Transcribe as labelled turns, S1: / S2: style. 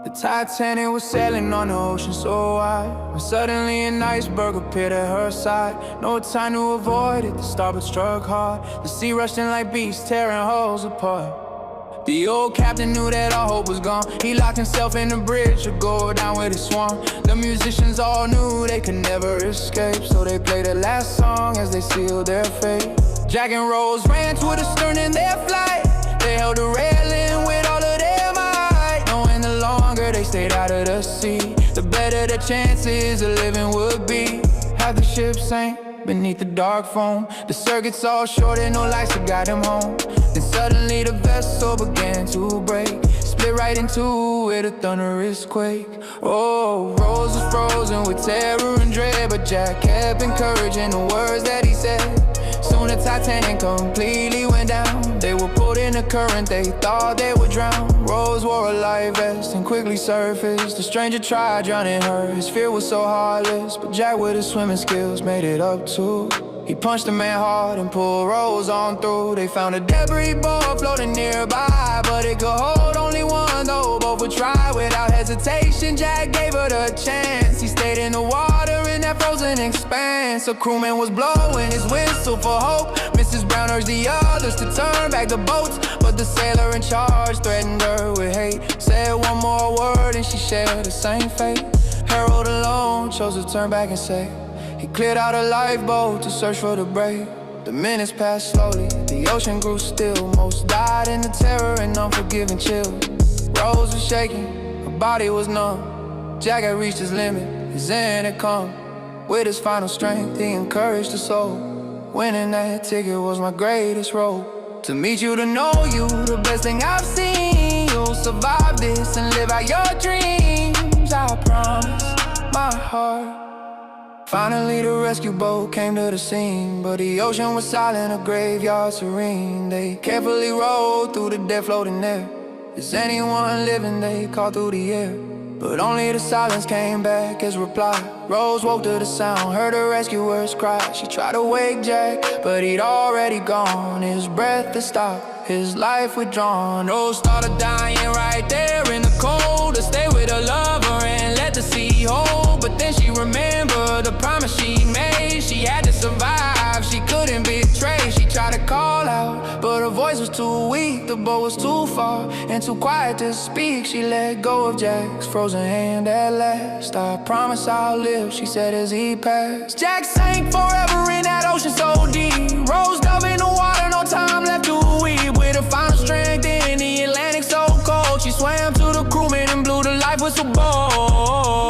S1: The Titanic was sailing on the ocean so wide, when suddenly an iceberg appeared at her side. No time to avoid it, the starboard struck hard. The sea rushed in like beasts, tearing hulls apart. The old captain knew that all hope was gone. He locked himself in the bridge to go down with his swan. The musicians all knew they could never escape, so they played the last song as they sealed their fate. Jack and Rose ran to the stern in their flight. They held the railing with all of their might, knowing the longer they stayed out of the sea, the better the chances of living would be. Half the ship sank beneath the dark foam. The circuits all short and no lights to guide them home. Then suddenly the vessel began to break, split right into with a thunderous quake. Oh, Rose was frozen with terror and dread, but Jack kept encouraging the words that he said. Soon the Titanic completely went down. They were pulled in the current, they thought they would drown. Rose wore a life vest and quickly surfaced. The stranger tried drowning her, his fear was so heartless, but Jack with his swimming skills made it up too. He punched the man hard and pulled Rose on through. They found a debris board floating nearby, but it could hold only one though. Both would try without hesitation. Jack gave her the chance. He stayed in the water in that frozen expanse. A crewman was blowing his whistle for hope. Mrs. Brown urged the others to turn back the boats, but the sailor in charge threatened her with hate. Said one more word and she shared the same fate. Harold alone chose to turn back and say, he cleared out a lifeboat to search for the brave. The minutes passed slowly, the ocean grew still. Most died in the terror and unforgiving chill. Rose was shaking, her body was numb. Jack had reached his limit, his end had come. With his final strength, he encouraged the soul. Winning that ticket was my greatest role. To meet you, to know you, the best thing I've seen. You'll survive this and live out your dreams, I promise, my heart. Finally the rescue boat came to the scene, but the ocean was silent, a graveyard serene. They carefully rowed through the dead floating there. Is anyone living? They called through the air, but only the silence came back as reply. Rose woke to the sound, heard the rescuers cry. She tried to wake Jack, but he'd already gone. His breath had stopped, his life withdrawn. Rose started dying right there in the cold, to stay with her lover and let the sea hold. But then she remembered the promise she made. She had to survive, she couldn't betray. She tried to call out, but her voice was too weak. The boat was too far and too quiet to speak. She let go of Jack's frozen hand at last. I promise I'll live, she said as he passed. Jack sank forever in that ocean so deep. Rose dove in the water, no time left to weep. With her final strength in the Atlantic so cold, she swam to the crewman and blew the life whistle bold.